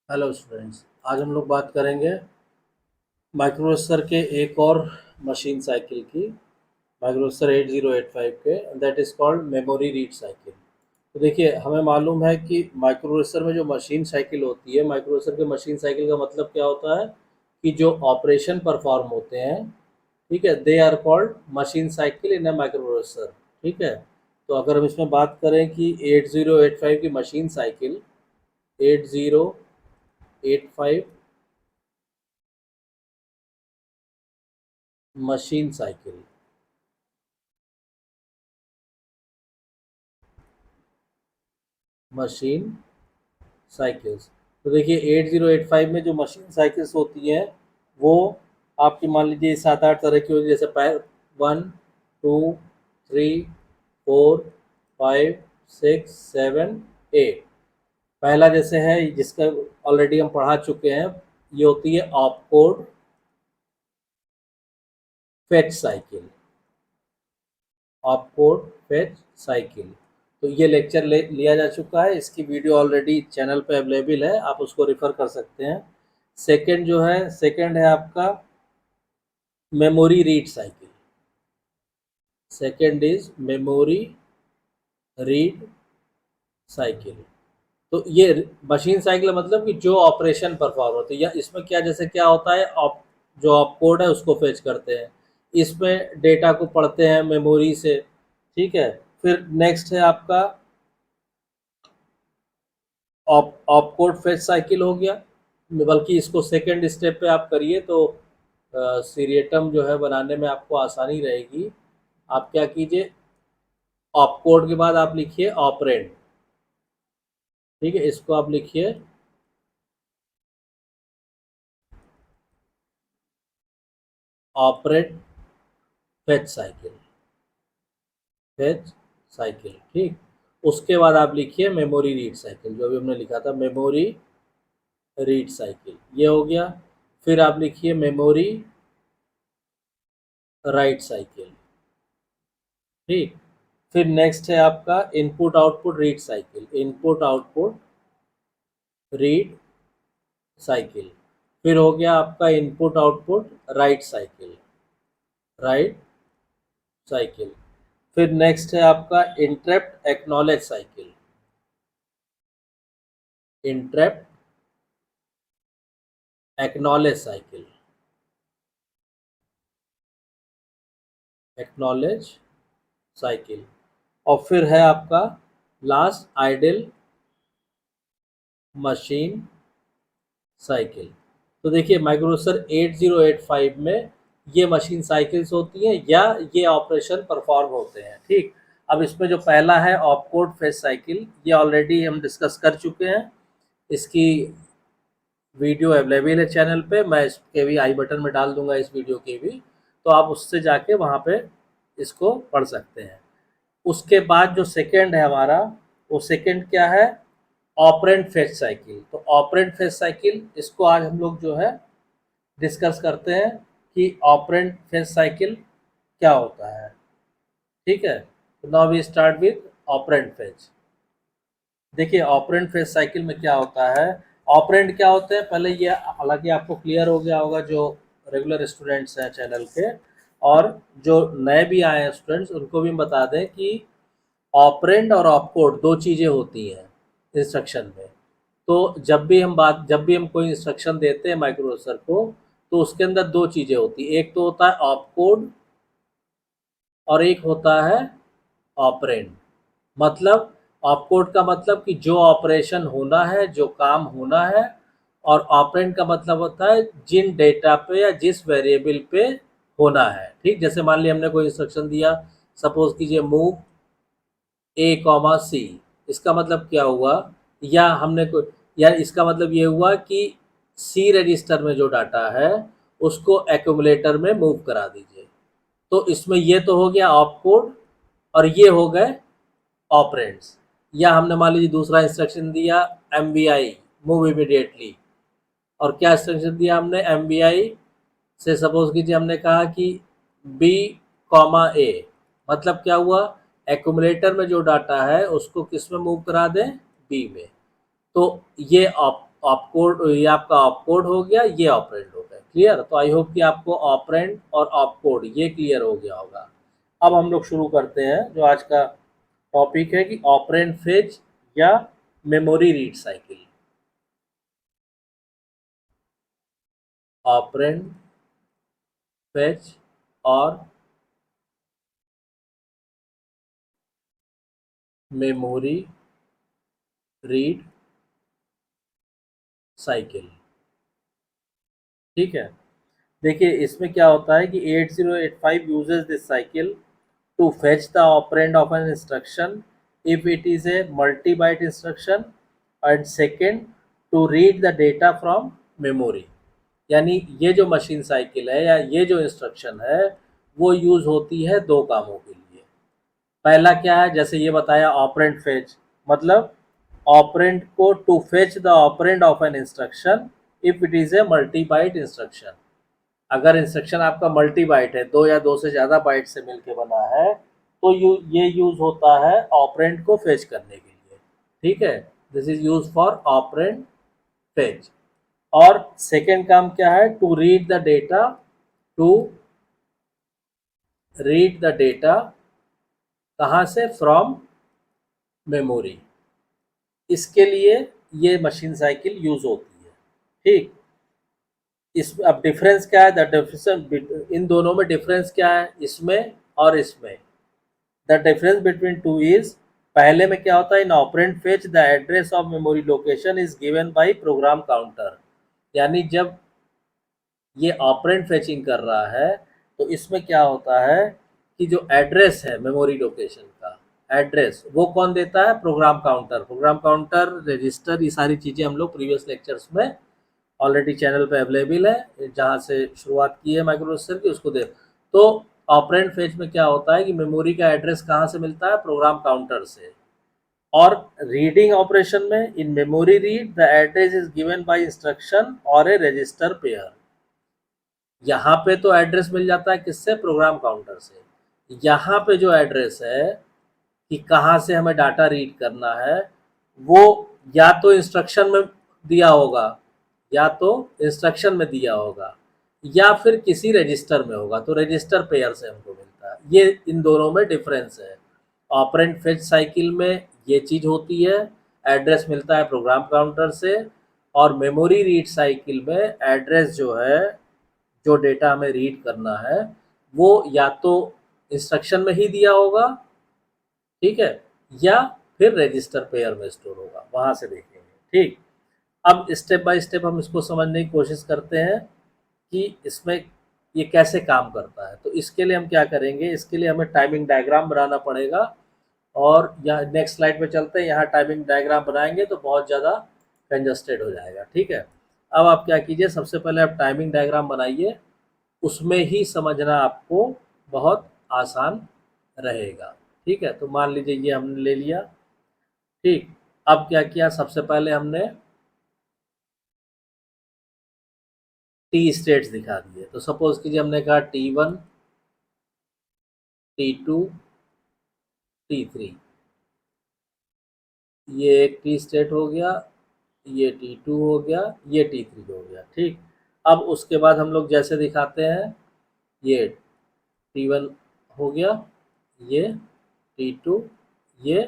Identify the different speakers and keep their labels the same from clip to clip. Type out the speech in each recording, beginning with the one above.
Speaker 1: Hello students, आज हम लोग बात करेंगे माइक्रो प्रोसेसर के एक और मशीन साइकिल की। माइक्रो प्रोसेसर 8085 के, that is called memory read cycle. तो देखिए, हमें मालूम है कि माइक्रो प्रोसेसर में जो मशीन साइकिल होती है, माइक्रो प्रोसेसर के मशीन साइकिल का मतलब क्या होता है कि जो ऑपरेशन परफॉर्म होते हैं, ठीक है, they are called machine cycle in a माइक्रो प्रोसेसर। ठीक है, तो अगर हम इसमें बात करें कि 8085 की machine cycle, 8085 machine cycle, machine cycles. तो देखिए, 8085 में जो मशीन साइकिल्स होती हैं वो आपकी मान लीजिए 7-8 तरह की होती है, जैसे 1, 2, 3, 4, 5, 6, 7, 8। पहला जैसे है जिसका ऑलरेडी हम पढ़ा चुके हैं, ये होती है opcode fetch cycle. Opcode fetch cycle, तो ये लेक्चर लिया जा चुका है, इसकी वीडियो ऑलरेडी चैनल पे अवेलेबल है, आप उसको रेफर कर सकते हैं। सेकंड है आपका memory read cycle. Second is memory read cycle. तो ये मशीन साइकिल मतलब कि जो ऑपरेशन परफॉर्म होती है, या इसमें क्या जैसे क्या होता है, जो ऑपकोड है उसको फेच करते हैं, इसमें डेटा को पढ़ते हैं मेमोरी से। ठीक है, फिर नेक्स्ट है आपका ऑपकोड फेच साइकिल हो गया। बल्कि इसको सेकंड स्टेप पे आप करिए तो सीरियटम जो है बनाने में आपको आसानी रहेगी। आप क्या कीजिए, ऑपकोड के बाद आप लिखिए ऑपरेंड। ठीक है, इसको आप लिखिए operand fetch cycle, fetch cycle. ठीक, उसके बाद आप लिखिए मेमोरी रीड साइकिल, जो अभी हमने लिखा था मेमोरी रीड साइकिल, ये हो गया। फिर आप लिखिए मेमोरी राइट साइकिल। ठीक, फिर नेक्स्ट है आपका input output read cycle, input output read cycle. फिर हो गया आपका input output right cycle, right cycle. फिर नेक्स्ट है आपका interrupt acknowledge cycle, interrupt acknowledge cycle, acknowledge cycle. और फिर है आपका लास्ट आइडल मशीन साइकिल। तो देखिए, माइक्रो प्रोसेसर 8085 में ये मशीन साइकिल्स होती हैं या ये ऑपरेशन परफॉर्म होते हैं। ठीक, अब इसमें जो पहला है ऑपकोड फेच साइकिल, ये ऑलरेडी हम डिस्कस कर चुके हैं, इसकी वीडियो अवेलेबल है चैनल पे, मैं इसके भी आई बटन में डाल दूंगा इस वीडियो के भी, तो आप उससे जाके वहाँ पे इसको पढ़ सकते हैं। उसके बाद जो सेकंड है हमारा, वो सेकंड क्या है, ऑपरेंट फेच साइकिल। तो ऑपरेंट फेच साइकिल, इसको आज हम लोग जो है डिस्कस करते हैं कि ऑपरेंट फेच साइकिल क्या होता है। ठीक है, तो now we start with operand fetch. देखिए, ऑपरेंट फेच साइकिल में क्या होता है, ऑपरेंट क्या होते हैं पहले ये हालांकि आपको क्लियर हो गया होगा, जो रेगुलर स्टूडेंट्स हैं चैनल के, और जो नए भी आए हैं स्टूडेंट्स उनको भी बता दें कि ऑपरेंड और ऑपकोड दो चीज़ें होती हैं इंस्ट्रक्शन में। तो जब भी हम कोई इंस्ट्रक्शन देते हैं माइक्रो प्रोसेसर को, तो उसके अंदर दो चीज़ें होती हैं, एक तो होता है ऑपकोड और एक होता है ऑपरेंड। मतलब ऑपकोड का मतलब कि जो ऑपरेशन होना है, जो काम होना है, और ऑपरेंड का मतलब होता है जिन डेटा पे या जिस वेरिएबल पे होना है। ठीक, जैसे मान लिया हमने कोई इंस्ट्रक्शन दिया, सपोज कीजिए मूव A, C, इसका मतलब क्या हुआ, या हमने कोई, या इसका मतलब ये हुआ कि सी रजिस्टर में जो डाटा है उसको एक्यूमुलेटर में मूव करा दीजिए। तो इसमें ये तो हो गया ऑपकोड और ये हो गए ऑपरेंड्स। या हमने मान लीजिए दूसरा इंस्ट्रक्शन दिया MVI, मूव इमीडिएटली, और क्या इंस्ट्रक्शन दिया हमने MVI से, सपोज कीजिए हमने कहा कि B, A, मतलब क्या हुआ, एक्यूमुलेटर में जो डाटा है उसको किस में मूव करा दें, बी में। तो ये ऑपकोड, ये आपका ऑपकोड हो गया, ये ऑपरेंड हो गया। क्लियर? तो आई होप कि आपको ऑपरेंड और ऑपकोड ये क्लियर हो गया होगा। अब हम लोग शुरू करते हैं जो आज का टॉपिक है कि ऑपरेंड फेच या memory read cycle. Operand fetch और मेमोरी रीड साइकिल। ठीक है, देखिए इसमें क्या होता है कि 8085 uses this cycle to fetch the operand of an instruction if it is a multi-byte instruction, and second to read the data from memory। यानी ये जो मशीन साइकिल है या ये जो इंस्ट्रक्शन है वो यूज होती है दो कामों के लिए। पहला क्या है, जैसे ये बताया ऑपरेंड फेच, मतलब ऑपरेंड को to fetch the operand of an instruction if it is a multi byte instruction. अगर इंस्ट्रक्शन आपका मल्टी बाइट है, दो या दो से ज़्यादा बाइट से मिलके बना है, तो ये यूज होता है ऑपरेंड को फेच करने के लिए। ठीक है, this is use for operand fetch. और सेकेंड काम क्या है, to read the data, to read the data कहाँ से, फ्रॉम मेमोरी। इसके लिए ये मशीन साइकिल यूज होती है। ठीक, इस अब डिफरेंस क्या है, द डिफरेंस इन दोनों में डिफरेंस क्या है, इसमें और इसमें। The difference between two is, पहले में क्या होता है, in operand fetch the address of memory location is given by program counter. यानी जब ये ऑपरेंड फेचिंग कर रहा है तो इसमें क्या होता है कि जो एड्रेस है मेमोरी लोकेशन का एड्रेस, वो कौन देता है, program counter. Program counter, register, ये सारी चीज़ें हम लोग प्रीवियस लेक्चर्स में ऑलरेडी चैनल पे अवेलेबल है, जहाँ से शुरुआत की है माइक्रो प्रोसेसर की, उसको दे। तो ऑपरेंड फेच में क्या होता है कि मेमोरी का एड्रेस कहाँ से मिलता है, प्रोग्राम काउंटर से। और रीडिंग ऑपरेशन में in memory read the address is given bye instruction और ए रजिस्टर पेयर। यहाँ पे तो एड्रेस मिल जाता है किससे, प्रोग्राम काउंटर से। यहाँ पे जो एड्रेस है कि कहाँ से हमें डाटा रीड करना है, वो या तो इंस्ट्रक्शन में दिया होगा, या तो इंस्ट्रक्शन में दिया होगा, या फिर किसी रजिस्टर में होगा, तो रजिस्टर पेयर से हमको मिलता है। ये इन दोनों में डिफरेंस है। ऑपरेंड फेच साइकिल में ये चीज़ होती है, एड्रेस मिलता है प्रोग्राम काउंटर से। और मेमोरी रीड साइकिल में एड्रेस जो है, जो डेटा हमें रीड करना है, वो या तो इंस्ट्रक्शन में ही दिया होगा, ठीक है, या फिर रजिस्टर पेयर में स्टोर होगा, वहां से देखेंगे। ठीक, अब स्टेप बाय स्टेप हम इसको समझने की कोशिश करते हैं कि इसमें ये कैसे काम करता है। तो इसके लिए हम क्या करेंगे, इसके लिए हमें टाइमिंग डायग्राम बनाना पड़ेगा। और यहाँ नेक्स्ट स्लाइड पे चलते हैं, यहाँ टाइमिंग डायग्राम बनाएंगे तो बहुत ज़्यादा कंजस्टेड हो जाएगा। ठीक है, अब आप क्या कीजिए, सबसे पहले आप टाइमिंग डायग्राम बनाइए, उसमें ही समझना आपको बहुत आसान रहेगा। ठीक है, तो मान लीजिए ये हमने ले लिया। ठीक, अब क्या किया, सबसे पहले हमने टी स्टेट्स दिखा दिए। तो सपोज कीजिए हमने कहा T1, T2, T3, ये एक टी स्टेट हो गया, ये T2 हो गया, ये T3 हो गया। ठीक, अब उसके बाद हम लोग जैसे दिखाते हैं, ये T1 हो गया, ये T2, ये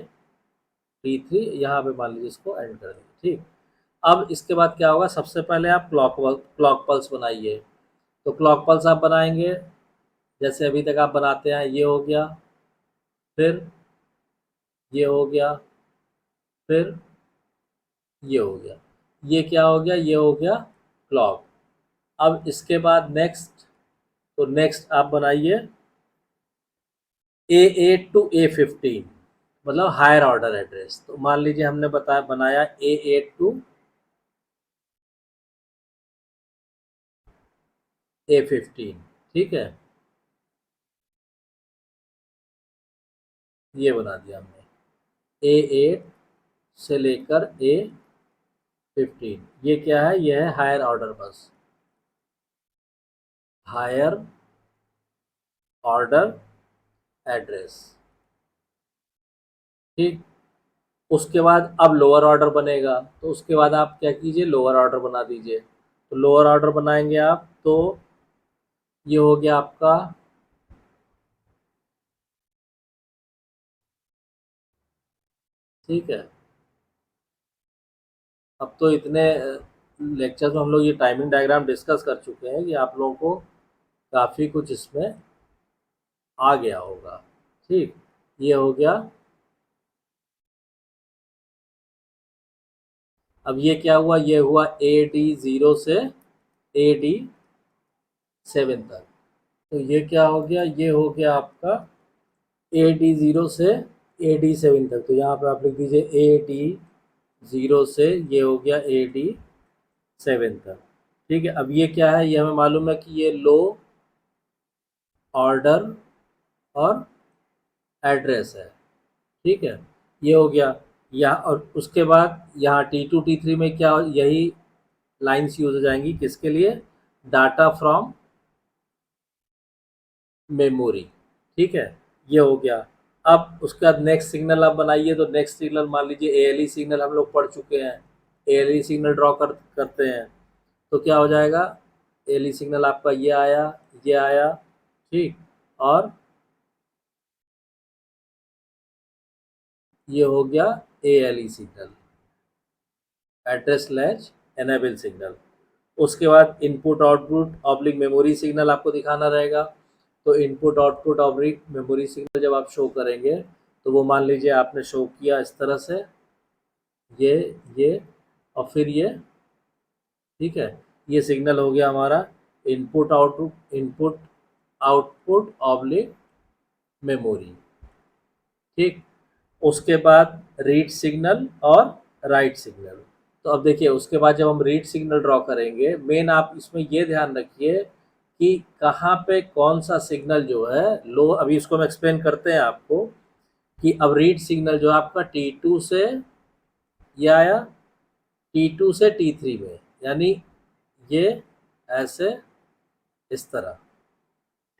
Speaker 1: T3, यहाँ पे मान लीजिए इसको एंड कर देंगे। ठीक, अब इसके बाद क्या होगा, सबसे पहले आप क्लॉक पल्स बनाइए। तो क्लॉक पल्स आप बनाएंगे जैसे अभी तक आप बनाते हैं, ये हो गया, फिर ये हो गया, फिर ये हो गया, ये क्या हो गया, ये हो गया क्लॉक। अब इसके बाद नेक्स्ट, तो नेक्स्ट आप बनाइए A8 टू A15, मतलब हायर ऑर्डर एड्रेस। तो मान लीजिए हमने बनाया A8 टू A15। ठीक है, ये बना दिया हमने A8 से लेकर A15। ये क्या है, ये है हायर ऑर्डर बस, हायर ऑर्डर एड्रेस। ठीक, उसके बाद अब लोअर ऑर्डर बनेगा, तो उसके बाद आप क्या कीजिए, लोअर ऑर्डर बना दीजिए। तो लोअर ऑर्डर बनाएंगे आप, तो ये हो गया आपका, ठीक है। अब तो इतने लेक्चर में हम लोग ये टाइमिंग डायग्राम डिस्कस कर चुके हैं कि आप लोगों को काफ़ी कुछ इसमें आ गया होगा। ठीक, ये हो गया। अब ये क्या हुआ, ये हुआ AD0 से AD7 तक। तो ये क्या हो गया, ये हो गया आपका AD0 से AD7 तक। तो यहाँ पे आप लिख दीजिए AD0 से ये हो गया AD7 तक। ठीक है, अब ये क्या है, ये हमें मालूम है कि ये लो ऑर्डर और एड्रेस है। ठीक है, ये हो गया। यहाँ और उसके बाद यहाँ T2 T3 में क्या, यही लाइंस यूज हो जाएंगी किसके लिए, डाटा फ्रॉम मेमोरी। ठीक है, ये हो गया। अब उसके बाद नेक्स्ट सिग्नल आप बनाइए, तो नेक्स्ट सिग्नल मान लीजिए ALE सिग्नल हम लोग पढ़ चुके हैं। ALE सिग्नल ड्रॉ करते हैं, तो क्या हो जाएगा, ALE सिग्नल आपका ये आया, ये आया। ठीक, और ये हो गया ALE signal, address latch enable signal. उसके बाद input output oblique memory signal आपको दिखाना रहेगा। तो input output oblique memory signal जब आप शो करेंगे, तो वो मान लीजिए आपने शो किया इस तरह से, ये और फिर ये। ठीक है, ये सिग्नल हो गया हमारा इनपुट आउटपुट ऑब्लिक मेमोरी। ठीक, उसके बाद रीड सिग्नल और राइट सिग्नल। तो अब देखिए, उसके बाद जब हम रीड सिग्नल ड्रॉ करेंगे, मेन आप इसमें ये ध्यान रखिए कि कहाँ पे कौन सा सिग्नल जो है लो, अभी इसको हम एक्सप्लेन करते हैं आपको कि अब रीड सिग्नल जो है आपका T2 से ये आया, T2 से T3 में, यानी ये ऐसे इस तरह।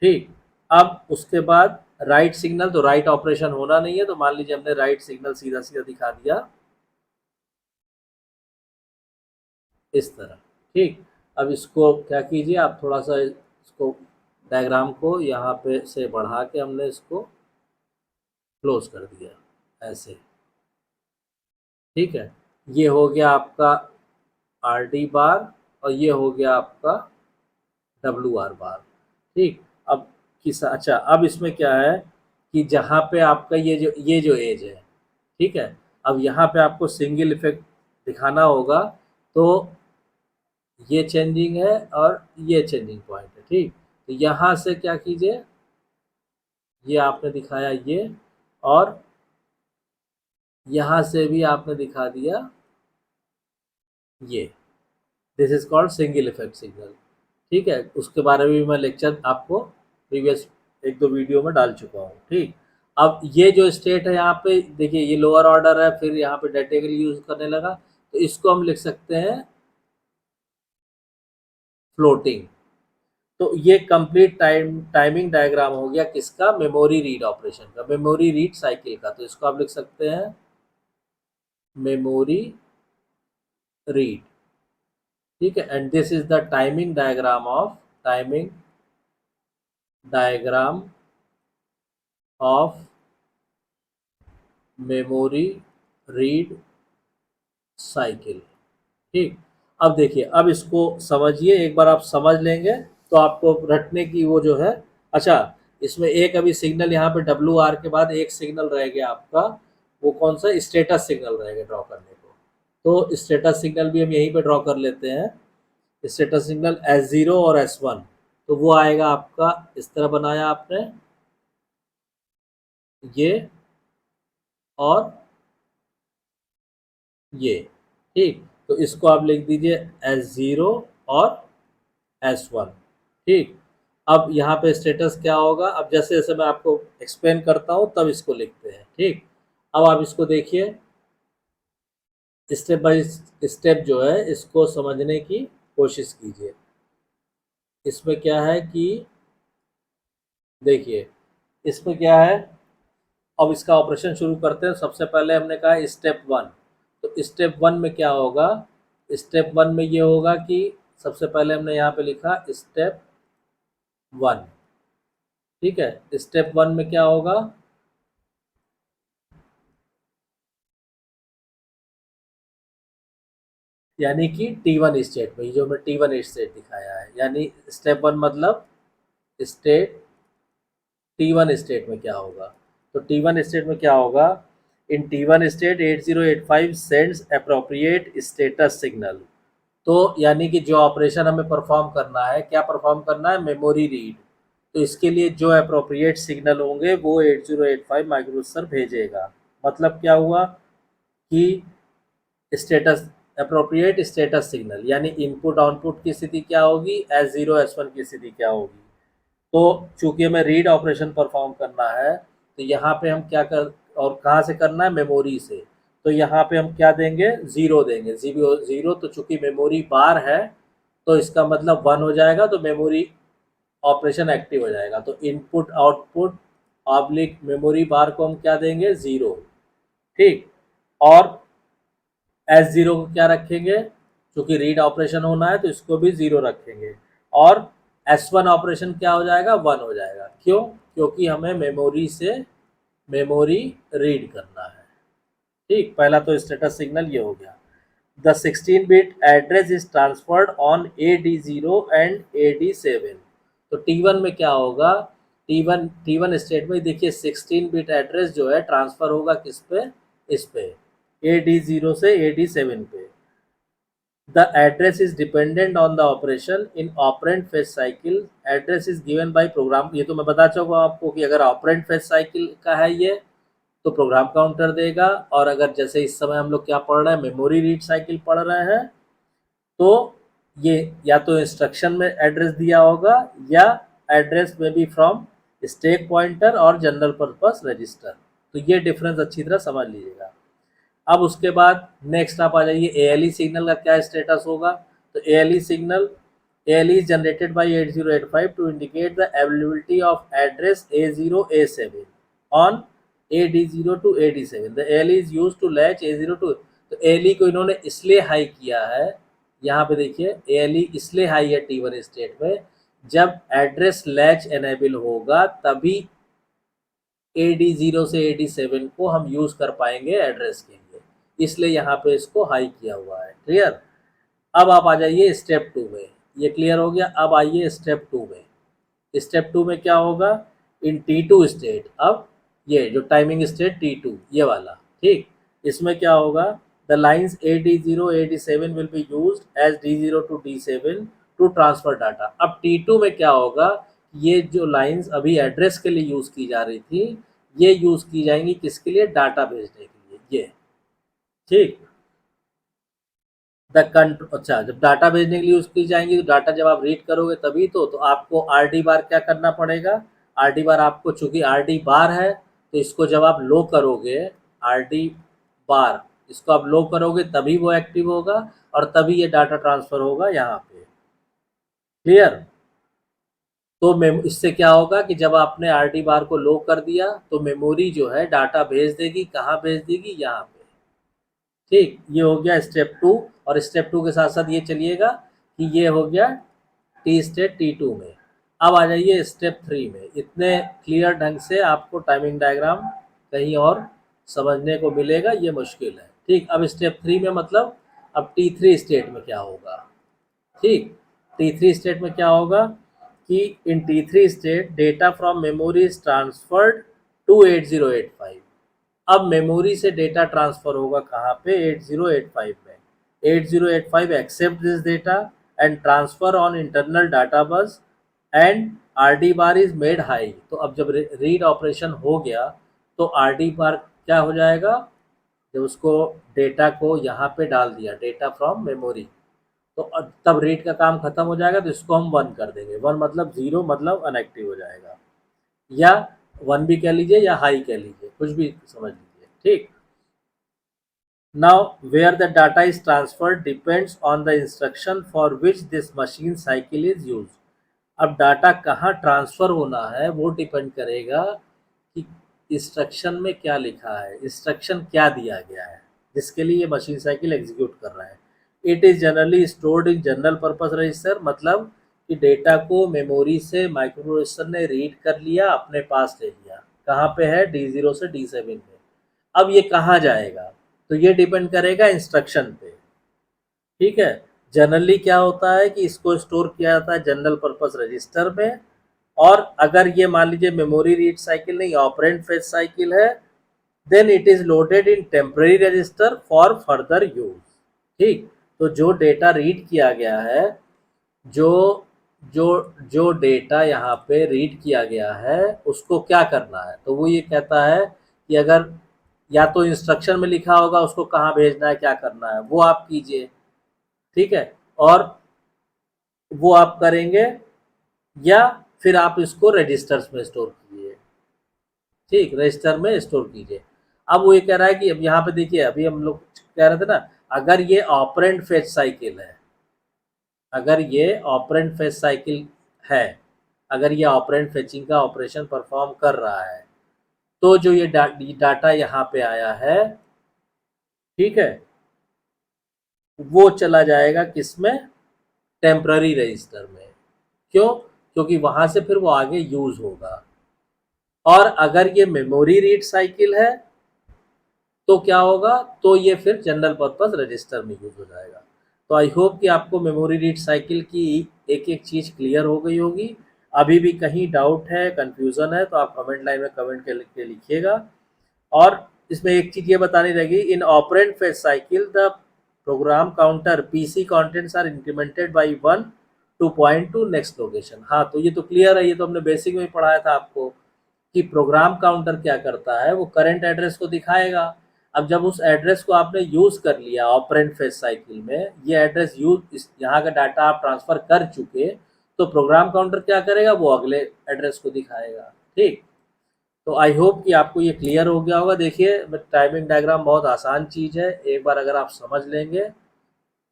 Speaker 1: ठीक, अब उसके बाद राइट सिग्नल, तो राइट ऑपरेशन होना नहीं है, तो मान लीजिए हमने राइट सिग्नल सीधा सीधा दिखा दिया इस तरह। ठीक, अब इसको क्या कीजिए, आप थोड़ा सा इसको डायग्राम को यहाँ पे से बढ़ा के हमने इसको क्लोज कर दिया ऐसे। ठीक है, ये हो गया आपका RD बार और ये हो गया आपका WR बार। ठीक, अब अच्छा, अब इसमें क्या है कि जहाँ पे आपका ये जो एज है, ठीक है, अब यहाँ पे आपको सिंगल इफेक्ट दिखाना होगा, तो ये चेंजिंग है और ये चेंजिंग पॉइंट है। ठीक, तो यहाँ से क्या कीजिए, ये आपने दिखाया ये, और यहाँ से भी आपने दिखा दिया ये। This is called single effect signal. ठीक है, उसके बारे में भी मैं लेक्चर आपको प्रीवियस एक दो वीडियो में डाल चुका हूँ। ठीक, अब ये जो स्टेट है यहाँ पे देखिए, ये लोअर ऑर्डर है, फिर यहाँ पे डेटा के लिए यूज करने लगा, तो इसको हम लिख सकते हैं फ्लोटिंग। तो ये कंप्लीट टाइमिंग डायग्राम हो गया किसका, मेमोरी रीड ऑपरेशन का, मेमोरी रीड साइकिल का। तो इसको आप लिख सकते हैं मेमोरी रीड। ठीक है, and this is the timing diagram of memory read cycle. ठीक, अब देखिए, अब इसको समझिए, एक बार आप समझ लेंगे तो आपको रटने की वो जो है। अच्छा, इसमें एक अभी सिग्नल यहाँ पे WR के बाद एक सिग्नल रह गया आपका, वो कौन सा, स्टेटस सिग्नल रहेगा ड्रॉ करने को। तो स्टेटस सिग्नल भी हम यहीं पे ड्रॉ कर लेते हैं। स्टेटस सिग्नल S0 और S1, तो वो आएगा आपका इस तरह बनाया आपने, ये और ये। ठीक, तो इसको आप लिख दीजिए S0 और S1। ठीक, अब यहाँ पे स्टेटस क्या होगा, अब जैसे जैसे मैं आपको एक्सप्लेन करता हूँ तब इसको लिखते हैं। ठीक, अब आप इसको देखिए, स्टेप बाय स्टेप जो है इसको समझने की कोशिश कीजिए। इसमें क्या है कि देखिए, इसमें क्या है, अब इसका ऑपरेशन शुरू करते हैं। सबसे पहले हमने कहा स्टेप वन, तो स्टेप वन में क्या होगा, स्टेप वन में ये होगा कि सबसे पहले हमने यहाँ पे लिखा स्टेप वन, ठीक है। स्टेप वन में क्या होगा, यानी कि T1 स्टेट में, जो मैं T1 स्टेट दिखाया है, यानी स्टेप वन मतलब स्टेट T1 स्टेट में क्या होगा। तो T1 स्टेट में क्या होगा, इन T1 state 8085 sends appropriate status signal. तो यानी कि जो ऑपरेशन हमें परफॉर्म करना है, क्या परफॉर्म करना है, मेमोरी रीड। तो इसके लिए जो अप्रोप्रिएट सिग्नल होंगे वो 8085 माइक्रोप्रोसेसर भेजेगा। मतलब क्या हुआ कि स्टेटस, अप्रोप्रिएट स्टेटस सिग्नल, यानी इनपुट आउटपुट की स्थिति क्या होगी, S0 S1 की स्थिति क्या होगी। तो चूंकि हमें रीड ऑपरेशन परफॉर्म करना है, तो यहाँ पे हम क्या कर, और कहाँ से करना है, मेमोरी से। तो यहाँ पे हम क्या देंगे, ज़ीरो देंगे, ज़ीरो ज़ीरो। तो चूंकि मेमोरी बार है तो इसका मतलब वन हो जाएगा, तो मेमोरी ऑपरेशन एक्टिव हो जाएगा। तो इनपुट आउटपुट ऑब्लिक मेमोरी बार को हम क्या देंगे, ज़ीरो, ठीक। और S0 को क्या रखेंगे, क्योंकि रीड ऑपरेशन होना है तो इसको भी ज़ीरो रखेंगे। और S1 ऑपरेशन क्या हो जाएगा, वन हो जाएगा। क्यों, क्योंकि हमें मेमोरी से मेमोरी रीड करना है, ठीक। पहला तो स्टेटस सिग्नल ये हो गया। The 16 bit address is transferred on AD0 and AD7। तो T1 में क्या होगा, T1 स्टेट में देखिए 16 बिट एड्रेस जो है ट्रांसफर होगा किस पे, इस पे AD0 से AD7 पे। The address is dependent on the operation in operand fetch cycle. Address is given by program। ये तो मैं बता चुका हूँ आपको कि अगर operand fetch cycle का है ये, तो प्रोग्राम काउंटर देगा। और अगर जैसे इस समय हम लोग क्या पढ़ रहे हैं, मेमोरी रीड साइकिल पढ़ रहे हैं, तो ये या तो इंस्ट्रक्शन में एड्रेस दिया होगा या एड्रेस में भी फ्रॉम स्टैक पॉइंटर और जनरल पर्पस रजिस्टर। तो ये डिफरेंस अच्छी तरह समझ लीजिएगा। अब उसके बाद नेक्स्ट आप आ जाइए, ALE सिग्नल का क्या स्टेटस होगा। तो ALE signal, ALE is generated by 8085 to indicate the availability of address A0 A7 on AD0 to AD7। The ALE is used to latch A0 to। तो ALE को इन्होंने इसलिए हाई किया है, यहाँ पे देखिए ALE इसलिए हाई है T1 स्टेट में, जब एड्रेस लैच एनेबल होगा तभी AD0 से AD7 को हम यूज़ कर पाएंगे एड्रेस के लिए, इसलिए यहाँ पे इसको हाई किया हुआ है। क्लियर। अब आप आ जाइए स्टेप टू में, ये क्लियर हो गया। अब आइए स्टेप टू में। स्टेप टू में क्या होगा, इन T2 स्टेट, अब ये जो टाइमिंग स्टेट T2 ये वाला, ठीक। इसमें क्या होगा, the lines AD0 AD7 will be used as D0 to D7 to transfer data. अब T2 में क्या होगा, ये जो लाइन्स अभी एड्रेस के लिए यूज़ की जा रही थी, ये यूज़ की जाएंगी किसके लिए, डाटा भेजने के लिए, ये, ठीक। अच्छा, जब डाटा भेजने के लिए यूज़ की जाएंगी, तो डाटा जब आप रीड करोगे तभी तो आपको RD बार क्या करना पड़ेगा, RD बार आपको, चूंकि RD बार है तो इसको जब आप लो करोगे, RD बार इसको आप लो करोगे तभी वो एक्टिव होगा और तभी ये डाटा ट्रांसफ़र होगा यहाँ पे। क्लियर। तो इससे क्या होगा कि जब आपने RD बार को लो कर दिया तो मेमोरी जो है डाटा भेज देगी, कहाँ भेज देगी, यहाँ पे, ठीक। ये हो गया स्टेप टू। और स्टेप टू के साथ साथ ये चलिएगा कि ये हो गया T स्टेट T2 में। अब आ जाइए स्टेप थ्री में। इतने क्लियर ढंग से आपको टाइमिंग डायग्राम कहीं और समझने को मिलेगा, ये मुश्किल है, ठीक। अब स्टेप थ्री में मतलब अब T3 स्टेट में क्या होगा, ठीक। T3 स्टेट में क्या होगा कि in T3 state data from memory is transferred to 8085। अब मेमोरी से डेटा ट्रांसफर होगा कहाँ पे, 8085 में। 8085 accept this data and transfer on internal data bus and RD bar is made high. तो अब जब रीड ऑपरेशन हो गया तो RD बार क्या हो जाएगा, जब उसको डेटा को यहाँ पे डाल दिया, डेटा फ्रॉम मेमोरी, तो तब रीड का काम खत्म हो जाएगा। तो इसको हम वन कर देंगे। वन मतलब ज़ीरो, मतलब अनएक्टिव हो जाएगा, या वन भी कह लीजिए या हाई कह लीजिए, कुछ भी समझ लीजिए, ठीक। Now, where the data is transferred depends on the instruction for which this machine cycle is used। अब डाटा कहाँ ट्रांसफ़र होना है वो डिपेंड करेगा कि इंस्ट्रक्शन में क्या लिखा है, इंस्ट्रक्शन क्या दिया गया है जिसके लिए ये मशीन साइकिल एग्जीक्यूट कर रहा है। It is generally stored in general purpose register, मतलब कि डेटा को मेमोरी से माइक्रो प्रोसेसर ने रीड कर लिया, अपने पास ले लिया। कहाँ पे है, D0 से D7 में। अब ये कहाँ जाएगा, तो ये डिपेंड करेगा इंस्ट्रक्शन पे। ठीक है, जनरली क्या होता है कि इसको स्टोर किया जाता है जनरल पर्पस रजिस्टर में, और अगर ये मान लीजिए मेमोरी रीड साइकिल नहीं, ऑपरेंड फेच साइकिल है, then it is loaded in temporary register for further use. ठीक, तो जो डेटा रीड किया गया है, जो जो जो डेटा यहाँ पे रीड किया गया है उसको क्या करना है, तो वो ये कहता है कि अगर या तो इंस्ट्रक्शन में लिखा होगा उसको कहाँ भेजना है, क्या करना है, वो आप कीजिए। ठीक है, और वो आप करेंगे, या फिर आप इसको रजिस्टर्स में स्टोर कीजिए। ठीक, रजिस्टर में स्टोर कीजिए। अब वो ये कह रहा है कि अब यहाँ पे देखिए, अभी हम लोग कह रहे थे ना, अगर ये ऑपरेंड फेच साइकिल है, अगर ये ऑपरेंड फेच साइकिल है, अगर ये ऑपरेंड फेचिंग का ऑपरेशन परफॉर्म कर रहा है, तो जो ये डाटा यहाँ पे आया है, ठीक है, वो चला जाएगा किसमें, टेम्पररी रजिस्टर में। क्यों, क्योंकि वहां से फिर वो आगे यूज होगा। और अगर ये मेमोरी रीड साइकिल है तो क्या होगा, तो ये फिर जनरल पर्पस रजिस्टर में यूज हो जाएगा। तो आई होप कि आपको मेमोरी रीड साइकिल की एक एक चीज़ क्लियर हो गई होगी। अभी भी कहीं डाउट है, कंफ्यूजन है, तो आप कमेंट लाइन में कमेंट के लिखिएगा। और इसमें एक चीज़ ये बतानी रहेगी, in operand fetch cycle the program counter PC contents are incremented by 1 to point to next location. हाँ, तो ये तो क्लियर है, ये तो हमने बेसिक में ही पढ़ाया था आपको कि प्रोग्राम काउंटर क्या करता है, वो करंट एड्रेस को दिखाएगा। अब जब उस एड्रेस को आपने यूज कर लिया ऑपरेंड फेच साइकिल में, ये एड्रेस यूज, यहाँ का डाटा आप ट्रांसफर कर चुके, तो प्रोग्राम काउंटर क्या करेगा, वो अगले एड्रेस को दिखाएगा। ठीक, तो आई होप कि आपको ये क्लियर हो गया होगा। देखिए, टाइमिंग डायग्राम बहुत आसान चीज़ है, एक बार अगर आप समझ लेंगे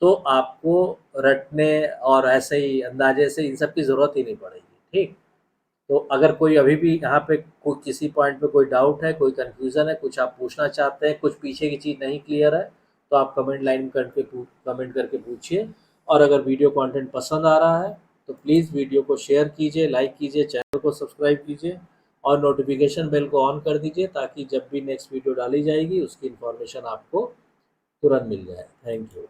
Speaker 1: तो आपको रटने और ऐसे ही अंदाजे से इन सब की ज़रूरत ही नहीं पड़ेगी। ठीक, तो अगर कोई अभी भी यहाँ पे कोई किसी पॉइंट पे कोई डाउट है, कोई कंफ्यूजन है, कुछ आप पूछना चाहते हैं, कुछ पीछे की चीज़ नहीं क्लियर है, तो आप कमेंट लाइन में कमेंट करके पूछिए। और अगर वीडियो कंटेंट पसंद आ रहा है तो प्लीज़ वीडियो को शेयर कीजिए, लाइक कीजिए, चैनल को सब्सक्राइब कीजिए और नोटिफिकेशन बेल को ऑन कर दीजिए, ताकि जब भी नेक्स्ट वीडियो डाली जाएगी उसकी इन्फॉर्मेशन आपको तुरंत मिल जाए। Thank you.